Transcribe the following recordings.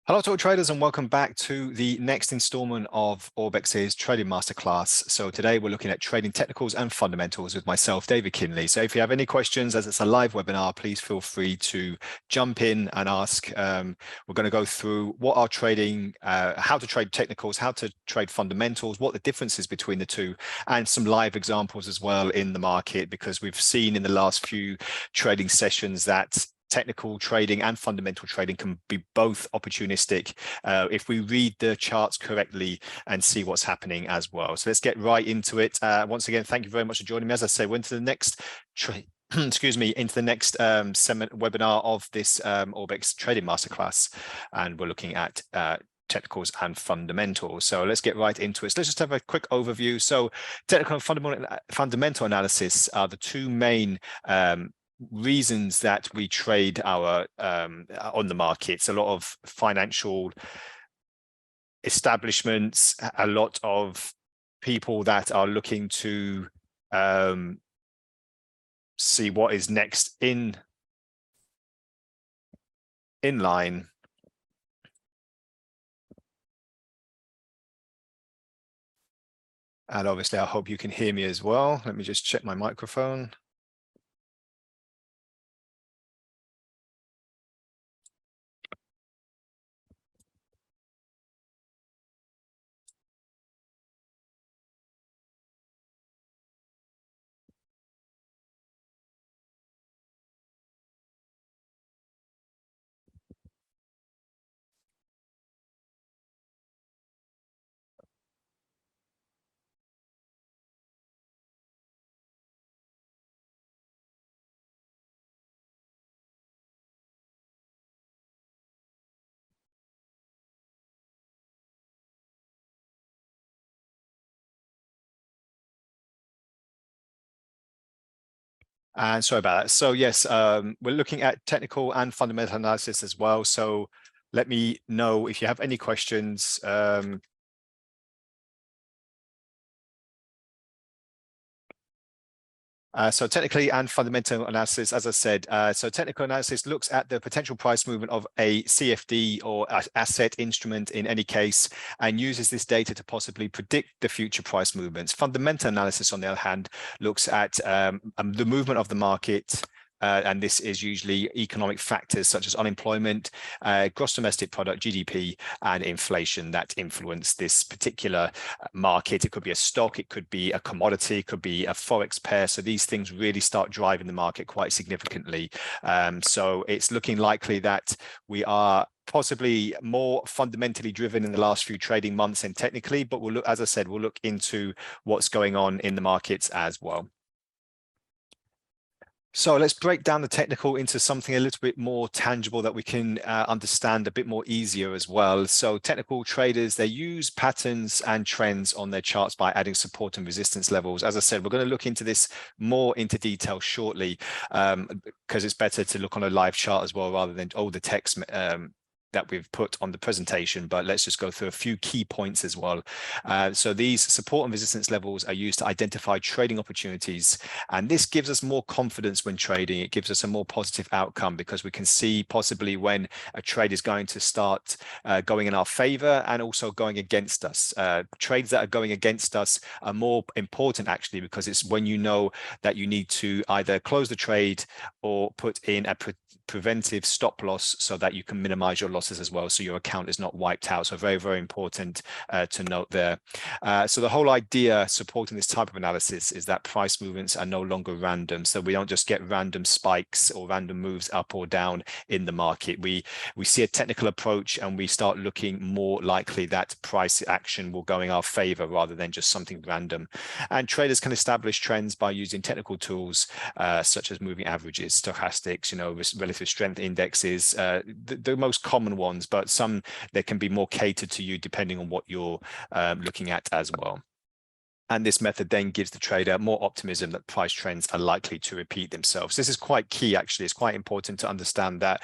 Hello to all traders and welcome back to the next installment of Orbex's Trading Masterclass. So today we're looking at trading technicals and fundamentals with myself, David Kinley. So if you have any questions, as it's a live webinar, please feel free to jump in and ask. We're going to go through what are trading, how to trade technicals, how to trade fundamentals, what the differences between the two, and some live examples as well in the market, because we've seen in the last few trading sessions that technical trading and fundamental trading can be both opportunistic if we read the charts correctly and see what's happening as well. So let's get right into it. Once again, thank you very much for joining me. As I say, we're into the next excuse me, into the next webinar of this Orbex Trading Masterclass, and we're looking at technicals and fundamentals. So let's get right into it. So let's just have a quick overview. So technical and fundamental analysis are the two main reasons that we trade our on the markets. A lot of financial establishments, a lot of people that are looking to see what is next in line. And obviously, I hope you can hear me as well. Let me just check my microphone. And sorry about that. So yes, we're looking at technical and fundamental analysis as well. So let me know if you have any questions. So technically and fundamental analysis, as I said, so technical analysis looks at the potential price movement of a CFD or asset instrument in any case, and uses this data to possibly predict the future price movements. Fundamental analysis, on the other hand, looks at the movement of the market, and this is usually economic factors such as unemployment, gross domestic product, GDP, and inflation that influence this particular market. It could be a stock, it could be a commodity, it could be a forex pair. So these things really start driving the market quite significantly. So it's looking likely that we are possibly more fundamentally driven in the last few trading months and technically, but we'll look, as I said, we'll look into what's going on in the markets as well. So let's break down the technical into something a little bit more tangible that we can understand a bit more easier as well. So technical traders, they use patterns and trends on their charts by adding support and resistance levels. As I said, we're going to look into this more into detail shortly, because it's better to look on a live chart as well rather than all the text that we've put on the presentation, but let's just go through a few key points as well. So these support and resistance levels are used to identify trading opportunities, and this gives us more confidence when trading. It gives us a more positive outcome because we can see possibly when a trade is going to start going in our favor and also going against us. Trades that are going against us are more important actually, because it's when you know that you need to either close the trade or put in a preventive stop loss so that you can minimize your losses as well, so your account is not wiped out. So very, very important to note there. So the whole idea supporting this type of analysis is that price movements are no longer random. So we don't just get random spikes or random moves up or down in the market. We see a technical approach and we start looking more likely that price action will go in our favor rather than just something random. And traders can establish trends by using technical tools such as moving averages, stochastics, relative strength indexes, the most common ones, but some that can be more catered to you depending on what you're looking at as well. And this method then gives the trader more optimism that price trends are likely to repeat themselves. This is quite key, actually. It's quite important to understand that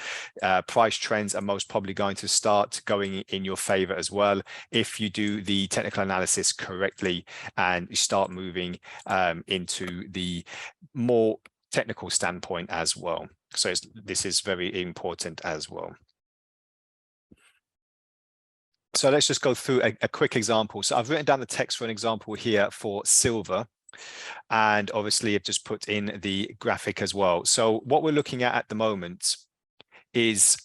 price trends are most probably going to start going in your favor as well if you do the technical analysis correctly and you start moving into the more technical standpoint as well. So this is very important as well. So let's just go through a quick example. So I've written down the text for an example here for silver. And obviously I've just put in the graphic as well. So what we're looking at the moment is,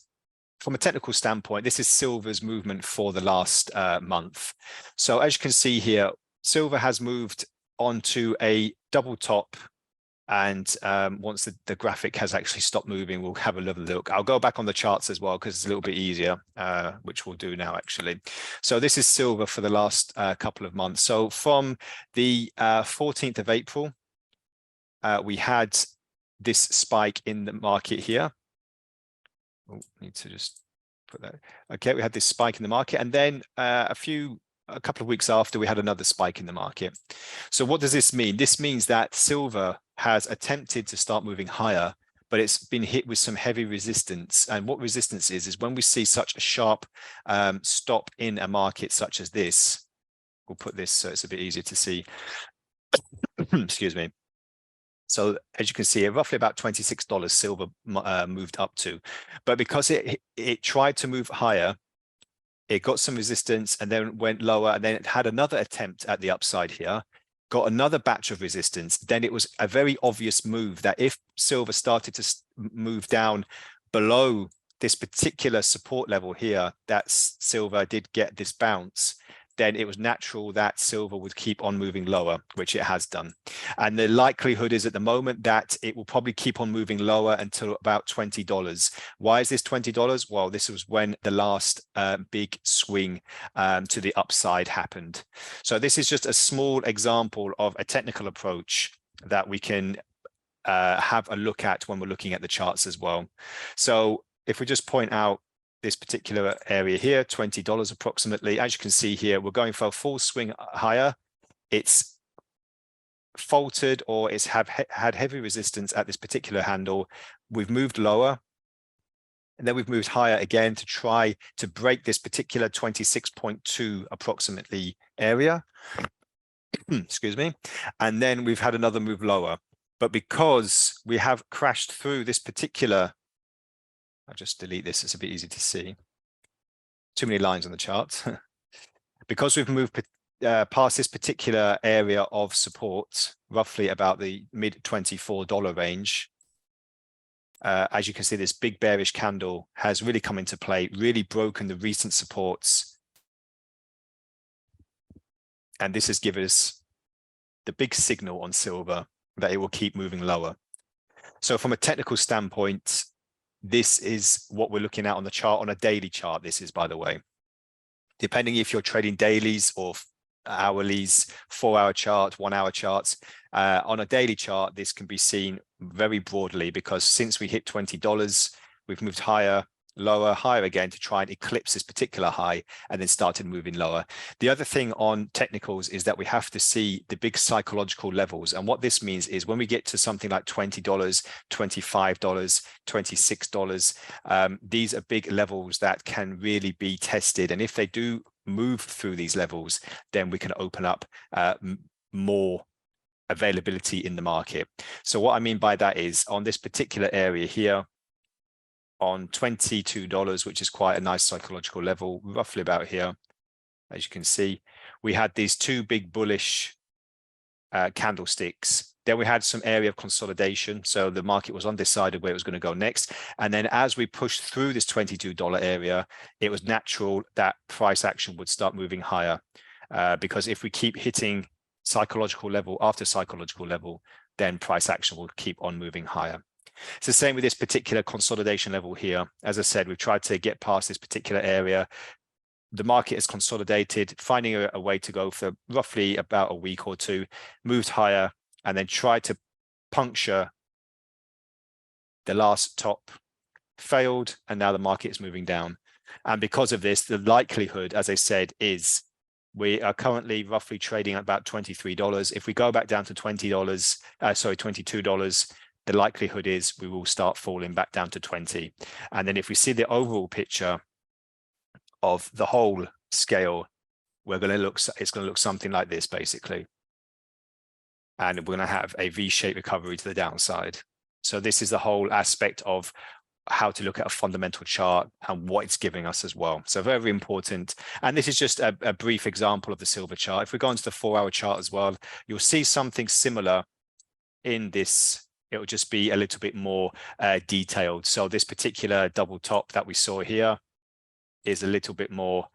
from a technical standpoint, this is silver's movement for the last month. So as you can see here, silver has moved onto a double top. And once the graphic has actually stopped moving, we'll have a little look. I'll go back on the charts as well because it's a little bit easier, which we'll do now actually. So this is silver for the last couple of months. So from the 14th of April, we had this spike in the market here. Oh, need to just put that. Okay, we had this spike in the market, and then a couple of weeks after, we had another spike in the market. So what does this mean? This means that silver has attempted to start moving higher, but it's been hit with some heavy resistance. And what resistance is when we see such a sharp stop in a market such as this. We'll put this so it's a bit easier to see. Excuse me. So as you can see, roughly about $26 silver moved up to, but because it tried to move higher, it got some resistance and then went lower, and then it had another attempt at the upside here, got another batch of resistance. Then it was a very obvious move that if silver started to move down below this particular support level here, that silver did get this bounce, then it was natural that silver would keep on moving lower, which it has done. And the likelihood is at the moment that it will probably keep on moving lower until about $20. Why is this $20? Well, this was when the last big swing to the upside happened. So this is just a small example of a technical approach that we can have a look at when we're looking at the charts as well. So if we just point out this particular area here, $20 approximately. As you can see here, we're going for a full swing higher. It's faltered, or it's had heavy resistance at this particular handle. We've moved lower, and then we've moved higher again to try to break this particular 26.2 approximately area. Excuse me. And then we've had another move lower. But because we have crashed through this particular, I'll just delete this, it's a bit easy to see. Too many lines on the chart. Because we've moved past this particular area of support, roughly about the mid $24 range, as you can see, this big bearish candle has really come into play, really broken the recent supports. And this has given us the big signal on silver that it will keep moving lower. So from a technical standpoint, this is what we're looking at on the chart, on a daily chart. This is, by the way, depending if you're trading dailies or hourlies, 4-hour chart, 1-hour charts. On a daily chart, this can be seen very broadly, because since we hit $20, we've moved higher, lower, higher again to try and eclipse this particular high, and then started moving lower. The other thing on technicals is that we have to see the big psychological levels. And what this means is when we get to something like $20, $25, $26, these are big levels that can really be tested. And if they do move through these levels, then we can open up more availability in the market. So what I mean by that is on this particular area here, on $22, which is quite a nice psychological level, roughly about here, as you can see, we had these two big bullish candlesticks. Then we had some area of consolidation. So the market was undecided where it was going to go next. And then as we pushed through this $22 area, it was natural that price action would start moving higher. Because if we keep hitting psychological level after psychological level, then price action will keep on moving higher. It's the same with this particular consolidation level here. As I said, we've tried to get past this particular area. The market has consolidated, finding a way to go for roughly about a week or two, moved higher, and then tried to puncture the last top, failed, and now the market is moving down. And because of this, the likelihood, as I said, is we are currently roughly trading at about $23. If we go back down to $22, the likelihood is we will start falling back down to 20. And then if we see the overall picture of the whole scale, it's going to look something like this, basically. And we're going to have a V-shaped recovery to the downside. So this is the whole aspect of how to look at a fundamental chart and what it's giving us as well. So very important. And this is just a brief example of the silver chart. If we go into the 4-hour chart as well, you'll see something similar in this. It will just be a little bit more detailed. So this particular double top that we saw here is a little bit more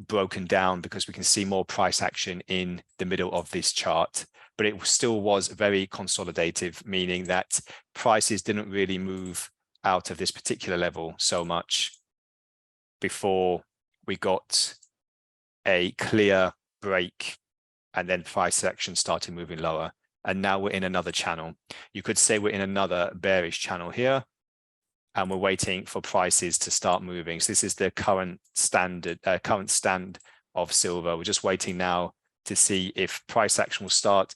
broken down because we can see more price action in the middle of this chart, but it still was very consolidative, meaning that prices didn't really move out of this particular level so much before we got a clear break, and then price action started moving lower. And now we're in another channel. You could say we're in another bearish channel here, and we're waiting for prices to start moving. So this is the current stand of silver. We're just waiting now to see if price action will start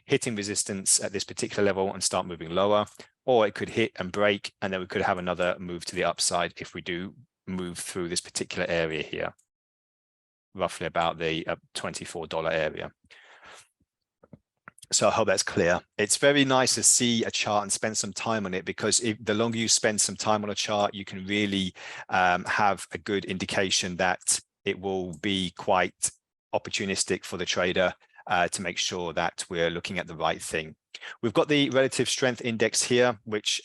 hitting resistance at this particular level and start moving lower, or it could hit and break, and then we could have another move to the upside if we do move through this particular area here, roughly about the $24 area. So I hope that's clear. It's very nice to see a chart and spend some time on it, because the longer you spend some time on a chart, you can really have a good indication that it will be quite opportunistic for the trader to make sure that we're looking at the right thing. We've got the relative strength index here, which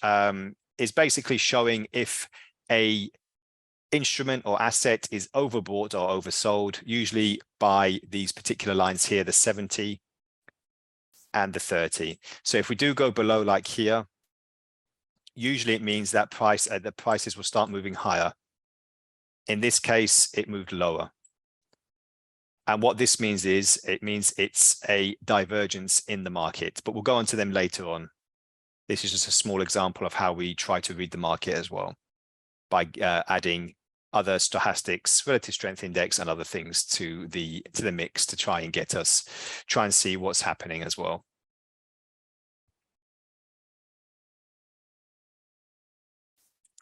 is basically showing if a instrument or asset is overbought or oversold, usually by these particular lines here, the 70 and the 30. So if we do go below, like here, usually it means that the prices will start moving higher. In this case, it moved lower. And what this means is, it means it's a divergence in the market, but we'll go on to them later on. This is just a small example of how we try to read the market as well, by adding other stochastics, relative strength index, and other things to the mix to try and see what's happening as well.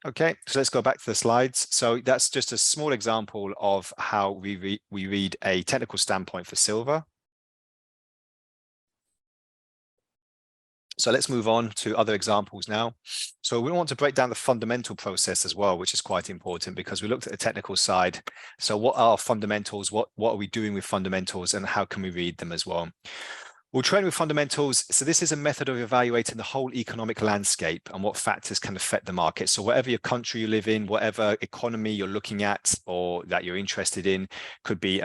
Okay, so let's go back to the slides. So that's just a small example of how we read a technical standpoint for silver. So let's move on to other examples now. So we want to break down the fundamental process as well, which is quite important, because we looked at the technical side. So what are fundamentals? What are we doing with fundamentals, and how can we read them as well? We'll train with fundamentals. So this is a method of evaluating the whole economic landscape and what factors can affect the market. So whatever your country you live in, whatever economy you're looking at or that you're interested in, could be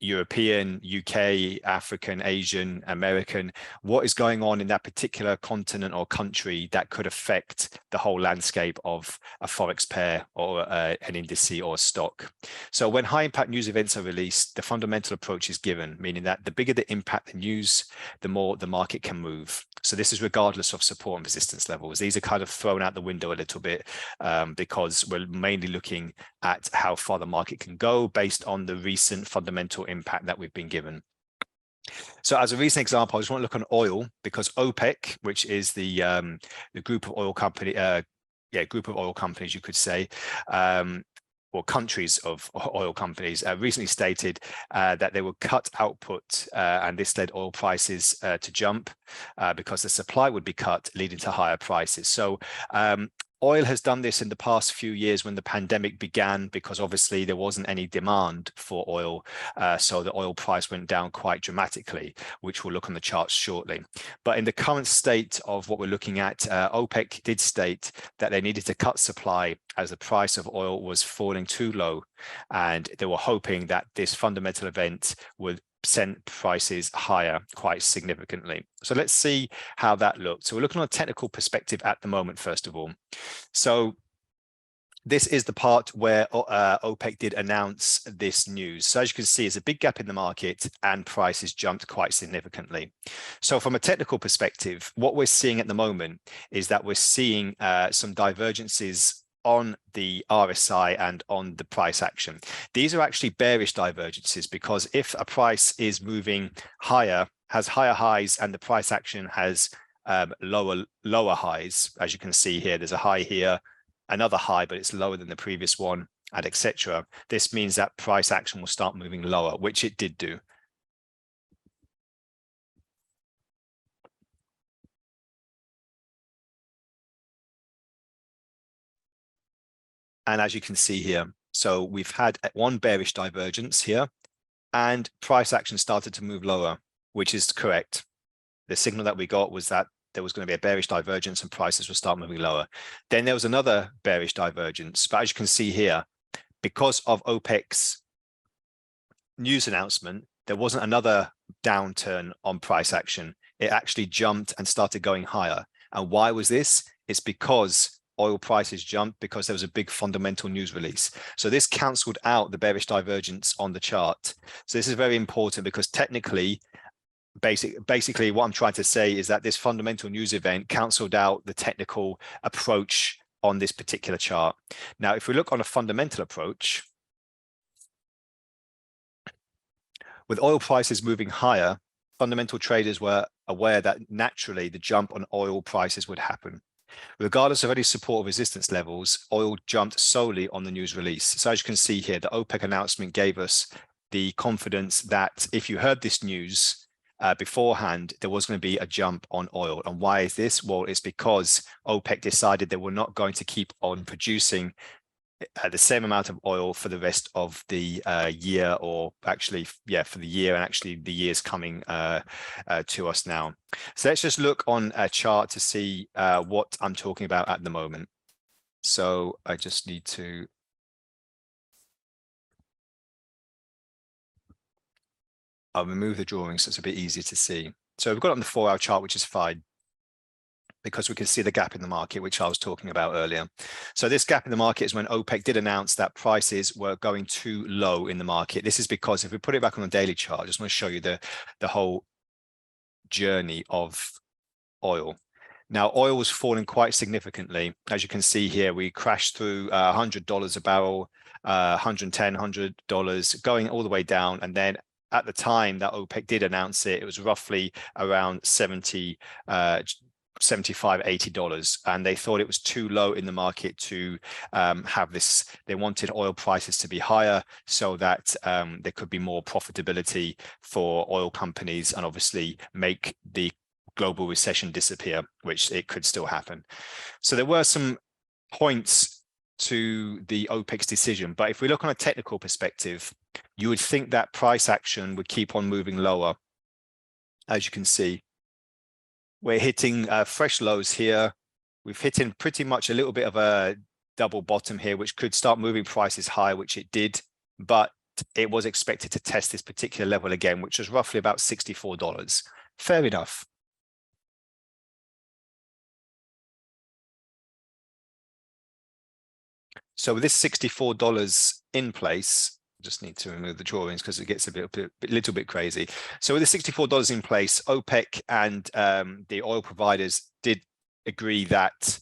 European, UK, African, Asian, American, what is going on in that particular continent or country that could affect the whole landscape of a forex pair or an indice or a stock. So when high impact news events are released, the fundamental approach is given, meaning that the bigger the impact the news, the more the market can move. So this is regardless of support and resistance levels. These are kind of thrown out the window a little bit because we're mainly looking at how far the market can go based on the recent fundamental impact that we've been given. So as a recent example, I just want to look on oil, because OPEC, which is the group of oil companies, you could say, or countries of oil companies, recently stated that they will cut output, and this led oil prices to jump because the supply would be cut, leading to higher prices. So oil has done this in the past few years when the pandemic began, because obviously there wasn't any demand for oil. So the oil price went down quite dramatically, which we'll look on the charts shortly. But in the current state of what we're looking at, OPEC did state that they needed to cut supply as the price of oil was falling too low. And they were hoping that this fundamental event would send prices higher quite significantly. So let's see how that looked. So we're looking on a technical perspective at the moment, first of all. So this is the part where OPEC did announce this news. So as you can see, it's a big gap in the market and prices jumped quite significantly. So from a technical perspective, what we're seeing at the moment is that we're seeing some divergences on the RSI and on the price action. These are actually bearish divergences, because if a price is moving higher, has higher highs, and the price action has lower highs, as you can see here, there's a high here, another high, but it's lower than the previous one, and etc. This means that price action will start moving lower, which it did do. And as you can see here, so we've had one bearish divergence here, and price action started to move lower, which is correct. The signal that we got was that there was going to be a bearish divergence and prices will start moving lower. Then there was another bearish divergence. But as you can see here, because of OPEC's news announcement, there wasn't another downturn on price action. It actually jumped and started going higher. And why was this? It's because oil prices jumped because there was a big fundamental news release. So this canceled out the bearish divergence on the chart. So this is very important because technically, basically what I'm trying to say is that this fundamental news event canceled out the technical approach on this particular chart. Now, if we look on a fundamental approach, with oil prices moving higher, fundamental traders were aware that naturally the jump on oil prices would happen. Regardless of any support or resistance levels, oil jumped solely on the news release. So as you can see here, the OPEC announcement gave us the confidence that if you heard this news beforehand, there was going to be a jump on oil. And why is this? Well, it's because OPEC decided they were not going to keep on producing the same amount of oil for the rest of the year, or actually, yeah, for the year, and actually the year's coming to us now. So let's just look on a chart to see what I'm talking about at the moment. So I just need to I'll remove the drawing so it's a bit easier to see. So we've got it on the 4-hour chart, which is fine, because we can see the gap in the market, which I was talking about earlier. So this gap in the market is when OPEC did announce that prices were going too low in the market. This is because if we put it back on the daily chart, I just want to show you the whole journey of oil. Now, oil was falling quite significantly. As you can see here, we crashed through $100 a barrel, $110, $100, going all the way down. And then at the time that OPEC did announce it, it was roughly around $75, $80, and they thought it was too low in the market to have this. They wanted oil prices to be higher so that there could be more profitability for oil companies and obviously make the global recession disappear, which it could still happen. So there were some points to the OPEC's decision, but if we look on a technical perspective, you would think that price action would keep on moving lower. As you can see, we're hitting fresh lows here. We've hit in pretty much a little bit of a double bottom here, which could start moving prices high, which it did, but it was expected to test this particular level again, which was roughly about $64. Fair enough. So with this $64 in place, I just need to remove the drawings because it gets a little bit crazy. So with the $64 in place, OPEC and the oil providers did agree that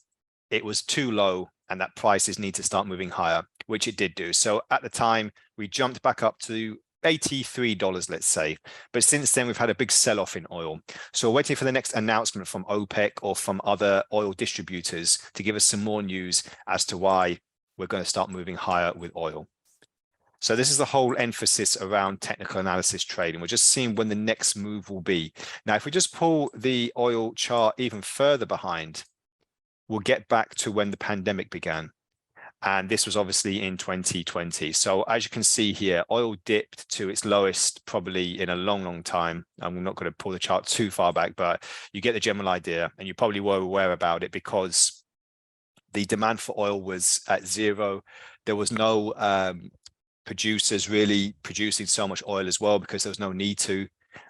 it was too low and that prices need to start moving higher, which it did do. So at the time, we jumped back up to $83, let's say. But since then, we've had a big sell-off in oil. So we're waiting for the next announcement from OPEC or from other oil distributors to give us some more news as to why we're going to start moving higher with oil. So this is the whole emphasis around technical analysis trading. We're just seeing when the next move will be. Now, if we just pull the oil chart even further behind, we'll get back to when the pandemic began. And this was obviously in 2020. So as you can see here, oil dipped to its lowest probably in a long, long time. I'm not going to pull the chart too far back, but you get the general idea. And you probably were aware about it because the demand for oil was at zero. There was no producers really producing so much oil as well because there was no need to.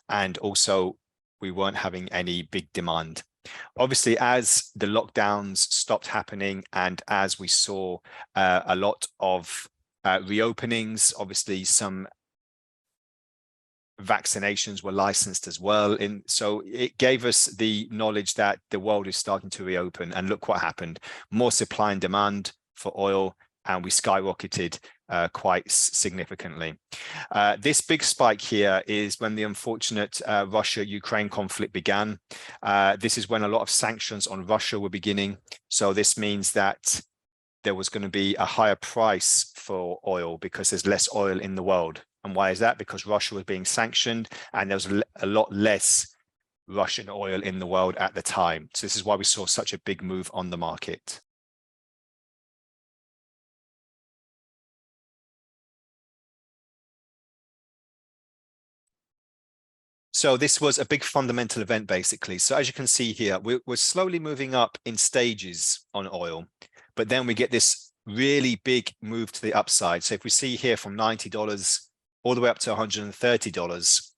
And also, we weren't having any big demand. Obviously, as the lockdowns stopped happening and as we saw a lot of reopenings, obviously some vaccinations were licensed as well. So it gave us the knowledge that the world is starting to reopen. And look what happened. More supply and demand for oil, and we skyrocketed quite significantly. This big spike here is when the unfortunate Russia-Ukraine conflict began. This is when a lot of sanctions on Russia were beginning. So this means that there was going to be a higher price for oil because there's less oil in the world. And why is that? Because Russia was being sanctioned and there was a lot less Russian oil in the world at the time. So this is why we saw such a big move on the market. So this was a big fundamental event, basically. So as you can see here, we're slowly moving up in stages on oil, but then we get this really big move to the upside. So if we see here from $90 all the way up to $130,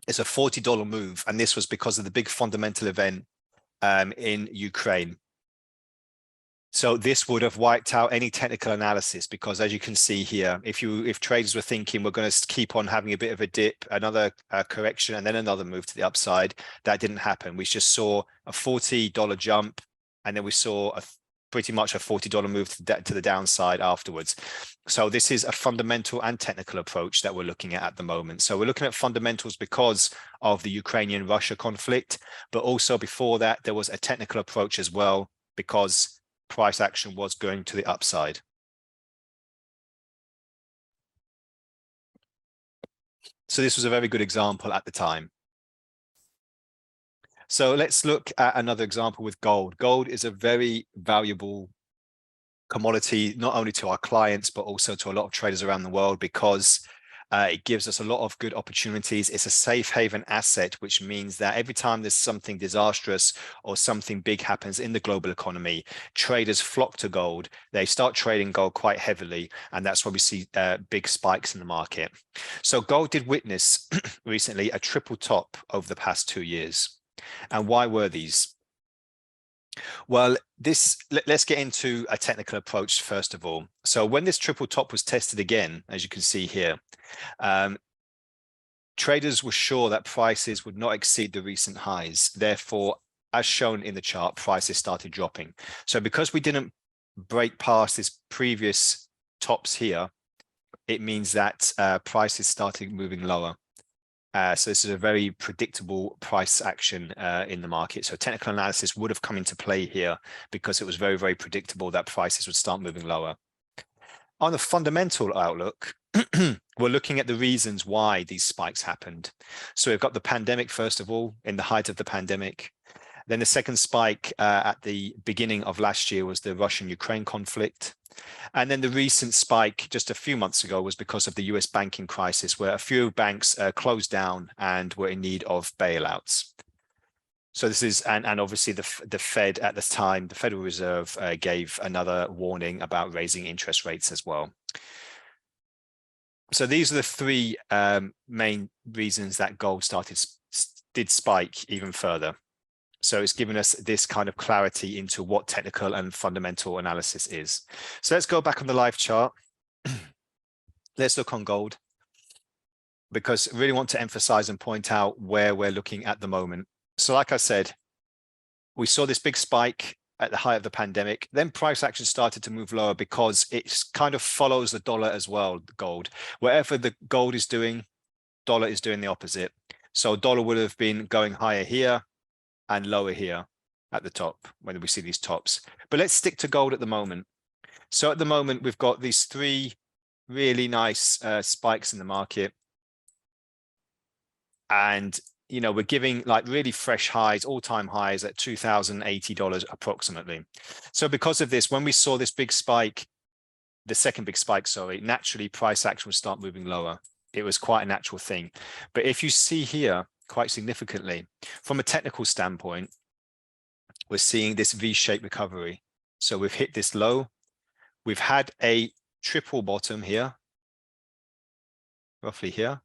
it's a $40 move. And this was because of the big fundamental event in Ukraine. So this would have wiped out any technical analysis, because as you can see here, if traders were thinking we're going to keep on having a bit of a dip, another correction, and then another move to the upside, that didn't happen. We just saw a $40 jump, and then we saw pretty much a $40 move to the downside afterwards. So this is a fundamental and technical approach that we're looking at the moment. So we're looking at fundamentals because of the Ukrainian-Russia conflict, but also before that, there was a technical approach as well, because price action was going to the upside. So this was a very good example at the time. So let's look at another example with gold. Gold is a very valuable commodity, not only to our clients, but also to a lot of traders around the world, because it gives us a lot of good opportunities. It's a safe haven asset, which means that every time there's something disastrous or something big happens in the global economy, traders flock to gold. They start trading gold quite heavily, and that's why we see big spikes in the market. So gold did witness recently a triple top over the past 2 years. And why were these? Well, let's get into a technical approach first of all. So when this triple top was tested again, as you can see here, traders were sure that prices would not exceed the recent highs. Therefore, as shown in the chart, prices started dropping. So because we didn't break past this previous tops here, it means that prices started moving lower. So this is a very predictable price action in the market. So technical analysis would have come into play here, because it was very, very predictable that prices would start moving lower. On the fundamental outlook, we're looking at the reasons why these spikes happened. So we've got the pandemic, first of all, in the height of the pandemic. Then the second spike at the beginning of last year was the Russian-Ukraine conflict. And then the recent spike just a few months ago was because of the US banking crisis, where a few banks closed down and were in need of bailouts. So this is, and obviously the Fed at the time, the Federal Reserve gave another warning about raising interest rates as well. So these are the three main reasons that gold did spike even further. So it's given us this kind of clarity into what technical and fundamental analysis is. So let's go back on the live chart. Let's look on gold, because I really want to emphasize and point out where we're looking at the moment. So like I said, we saw this big spike at the height of the pandemic. Then price action started to move lower because it kind of follows the dollar as well, gold. Wherever the gold is doing, dollar is doing the opposite. So dollar would have been going higher here and lower here at the top when we see these tops. But let's stick to gold at the moment. So at the moment, we've got these three really nice spikes in the market. And, you know, we're giving like really fresh highs, all-time highs at $2,080 approximately. So because of this, when we saw this big spike, the second big spike, sorry, naturally price action would start moving lower. It was quite a natural thing. But if you see here, quite significantly, from a technical standpoint, we're seeing this V-shaped recovery. So we've hit this low. We've had a triple bottom here, roughly here.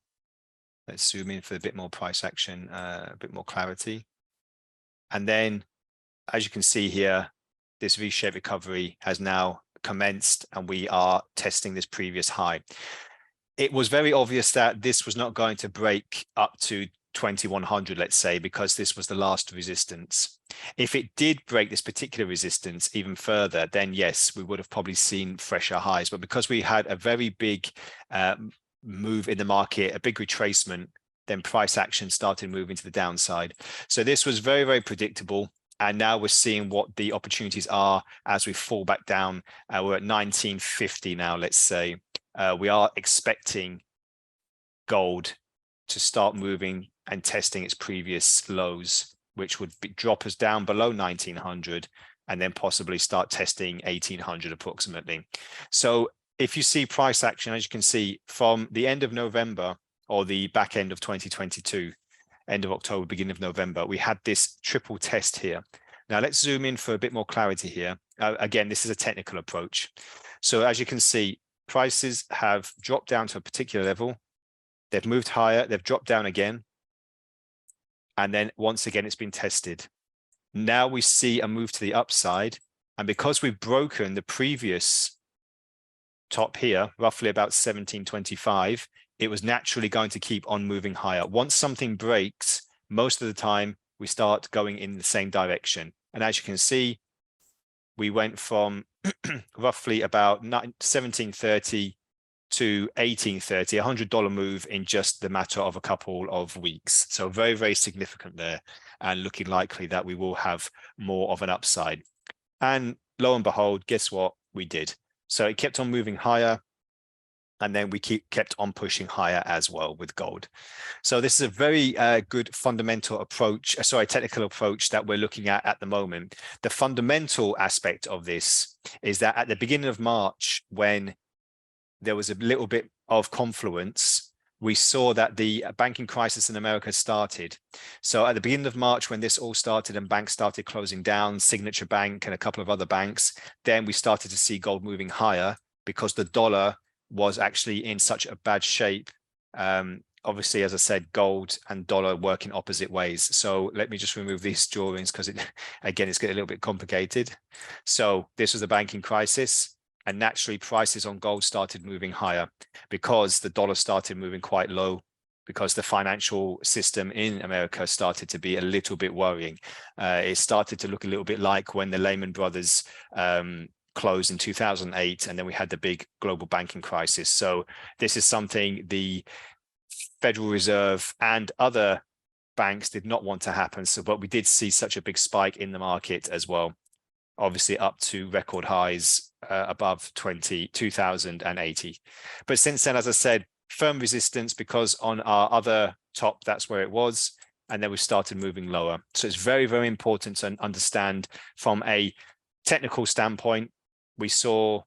Let's zoom in for a bit more price action, a bit more clarity. And then, as you can see here, this V-shaped recovery has now commenced, and we are testing this previous high. It was very obvious that this was not going to break up to 2100, let's say, because this was the last resistance. If it did break this particular resistance even further, then yes, we would have probably seen fresher highs. But because we had a very big move in the market, a big retracement, then price action started moving to the downside. So this was very, very predictable. And now we're seeing what the opportunities are as we fall back down. We're at 1950 now, let's say. We are expecting gold to start moving and testing its previous lows, which would drop us down below 1900 and then possibly start testing 1800 approximately. So if you see price action, as you can see from the end of November or the back end of 2022, end of October, beginning of November, we had this triple test here. Now let's zoom in for a bit more clarity here. Again, this is a technical approach. So as you can see, prices have dropped down to a particular level. They've moved higher, they've dropped down again. And then once again, it's been tested. Now we see a move to the upside. And because we've broken the previous top here, roughly about 1725, it was naturally going to keep on moving higher. Once something breaks, most of the time we start going in the same direction. And as you can see, we went from roughly about 1730 to 1830, $100 move in just the matter of a couple of weeks. So very, very significant there, and looking likely that we will have more of an upside. And lo and behold, guess what? We did. So it kept on moving higher, and then we kept on pushing higher as well with gold. So this is a very good fundamental approach, technical approach that we're looking at the moment. The fundamental aspect of this is that at the beginning of March, when there was a little bit of confluence, we saw that the banking crisis in America started. So at the beginning of March, when this all started and banks started closing down, Signature Bank and a couple of other banks, then we started to see gold moving higher because the dollar was actually in such a bad shape. Obviously, as I said, gold and dollar work in opposite ways. So let me just remove these drawings because again, it's getting a little bit complicated. So this was the banking crisis, and naturally prices on gold started moving higher because the dollar started moving quite low, because the financial system in America started to be a little bit worrying. It started to look a little bit like when the Lehman Brothers closed in 2008, and then we had the big global banking crisis. So this is something the Federal Reserve and other banks did not want to happen. So, but we did see such a big spike in the market as well, obviously up to record highs above 2080. But since then, as I said, firm resistance, because on our other top, that's where it was. And then we started moving lower. So it's very, very important to understand from a technical standpoint. We saw,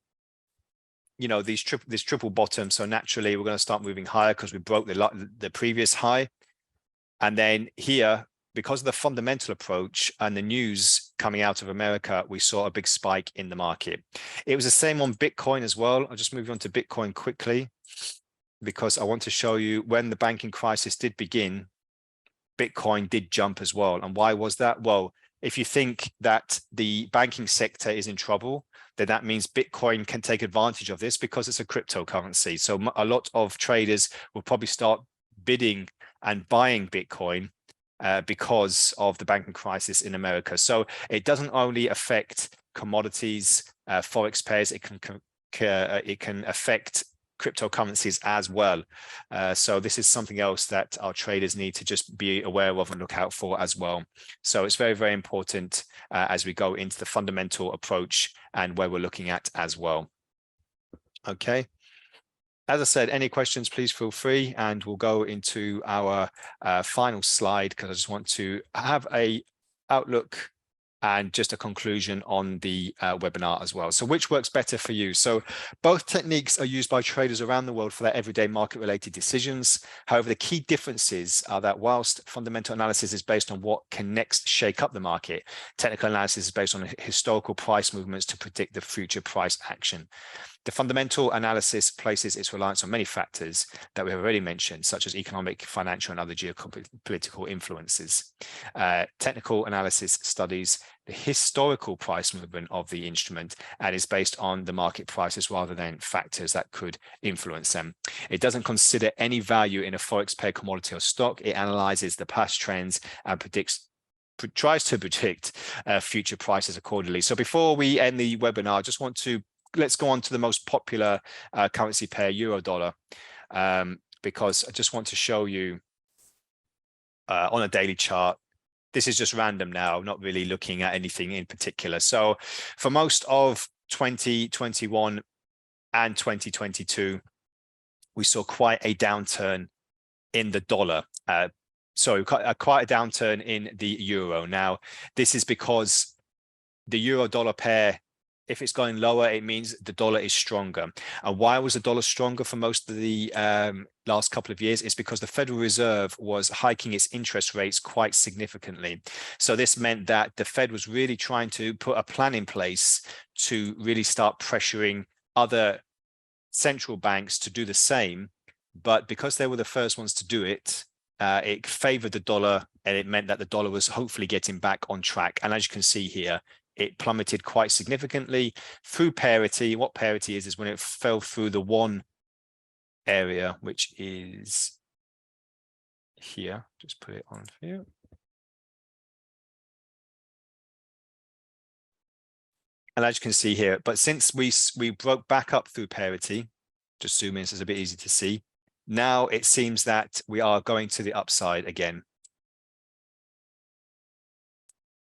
you know, this triple bottom. So naturally, we're going to start moving higher because we broke the previous high. And then here, because of the fundamental approach and the news coming out of America, we saw a big spike in the market. It was the same on Bitcoin as well. I'll just move on to Bitcoin quickly, because I want to show you when the banking crisis did begin, Bitcoin did jump as well. And why was that? Well, if you think that the banking sector is in trouble, then that means Bitcoin can take advantage of this because it's a cryptocurrency. So a lot of traders will probably start bidding and buying Bitcoin because of the banking crisis in America. So it doesn't only affect commodities, forex pairs, it can affect cryptocurrencies as well. So this is something else that our traders need to just be aware of and look out for as well. So it's very, very important as we go into the fundamental approach and where we're looking at as well. Okay. As I said, any questions, please feel free, and we'll go into our final slide, because I just want to have a outlook and just a conclusion on the webinar as well. So which works better for you? So both techniques are used by traders around the world for their everyday market-related decisions. However, the key differences are that whilst fundamental analysis is based on what can next shake up the market, technical analysis is based on historical price movements to predict the future price action. The fundamental analysis places its reliance on many factors that we have already mentioned, such as economic, financial, and other geopolitical influences. Technical analysis studies the historical price movement of the instrument and is based on the market prices rather than factors that could influence them. It doesn't consider any value in a forex pair, commodity, or stock. It analyzes the past trends and tries to predict future prices accordingly. So before we end the webinar, I just want to let's go on to the most popular currency pair, euro dollar, because I just want to show you on a daily chart. This is just random now, not really looking at anything in particular. So for most of 2021 and 2022, we saw quite a downturn in the dollar. Sorry, quite a downturn in the euro. Now, this is because the euro dollar pair if it's going lower, it means the dollar is stronger. And why was the dollar stronger for most of the last couple of years? It's because the Federal Reserve was hiking its interest rates quite significantly. So this meant that the Fed was really trying to put a plan in place to really start pressuring other central banks to do the same. But because they were the first ones to do it, it favored the dollar, and it meant that the dollar was hopefully getting back on track. And as you can see here, it plummeted quite significantly through parity. What parity is when it fell through the one area, which is here. Just put it on for you. And as you can see here, but since we broke back up through parity, just zoom in so it's a bit easy to see. Now it seems that we are going to the upside again.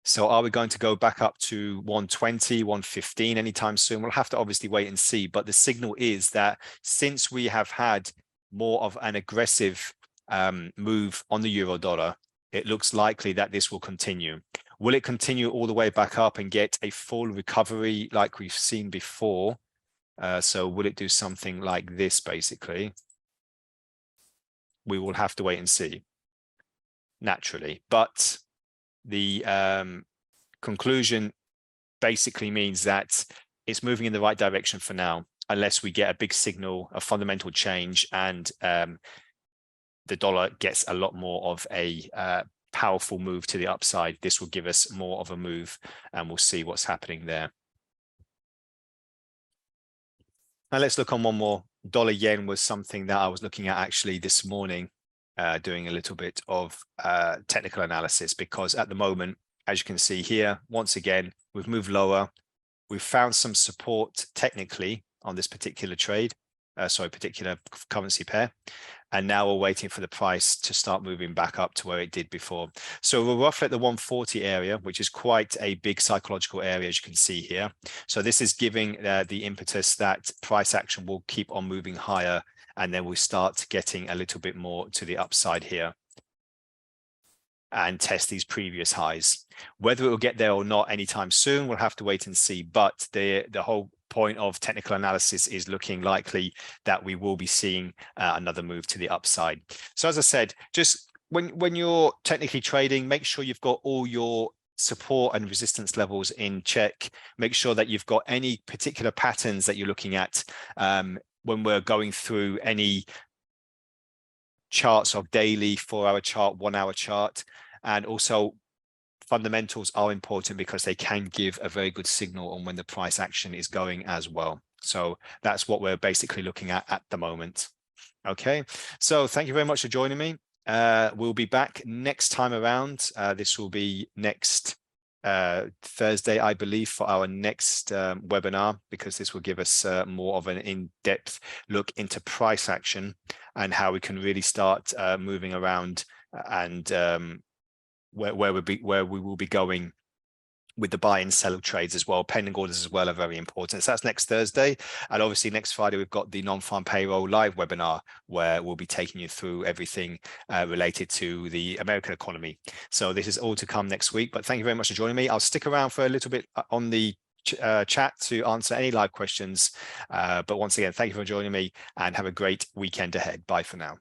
So are we going to go back up to 120, 115 anytime soon? We'll have to obviously wait and see. But the signal is that since we have had more of an aggressive move on the euro dollar, it looks likely that this will continue. Will it continue all the way back up and get a full recovery like we've seen before? So will it do something like this, basically? We will have to wait and see, naturally. But the conclusion basically means that it's moving in the right direction for now, unless we get a big signal, a fundamental change, and the dollar gets a lot more of a powerful move to the upside. This will give us more of a move, and we'll see what's happening there. Now let's look on one more. Dollar yen was something that I was looking at actually this morning, doing a little bit of technical analysis, because at the moment, as you can see here, once again, we've moved lower. We've found some support technically on this particular trade, particular currency pair. And now we're waiting for the price to start moving back up to where it did before. So we're roughly at the 140 area, which is quite a big psychological area, as you can see here. So this is giving the impetus that price action will keep on moving higher, and then we'll start getting a little bit more to the upside here and test these previous highs. Whether it will get there or not anytime soon, we'll have to wait and see. But the whole point of technical analysis is looking likely that we will be seeing another move to the upside. So as I said, just when you're technically trading, make sure you've got all your support and resistance levels in check. Make sure that you've got any particular patterns that you're looking at when we're going through any charts of daily, 4-hour chart, 1-hour chart. And also fundamentals are important because they can give a very good signal on when the price action is going as well. So that's what we're basically looking at the moment. Okay, so thank you very much for joining me. We'll be back next time around. This will be next Thursday, I believe, for our next webinar, because this will give us more of an in-depth look into price action and how we can really start moving around, and where we will be going with the buy and sell of trades as well. Pending orders as well are very important. So that's next Thursday. And obviously next Friday, we've got the non-farm payroll live webinar, where we'll be taking you through everything related to the American economy. So this is all to come next week, but thank you very much for joining me. I'll stick around for a little bit on the chat to answer any live questions. But once again, thank you for joining me, and have a great weekend ahead. Bye for now.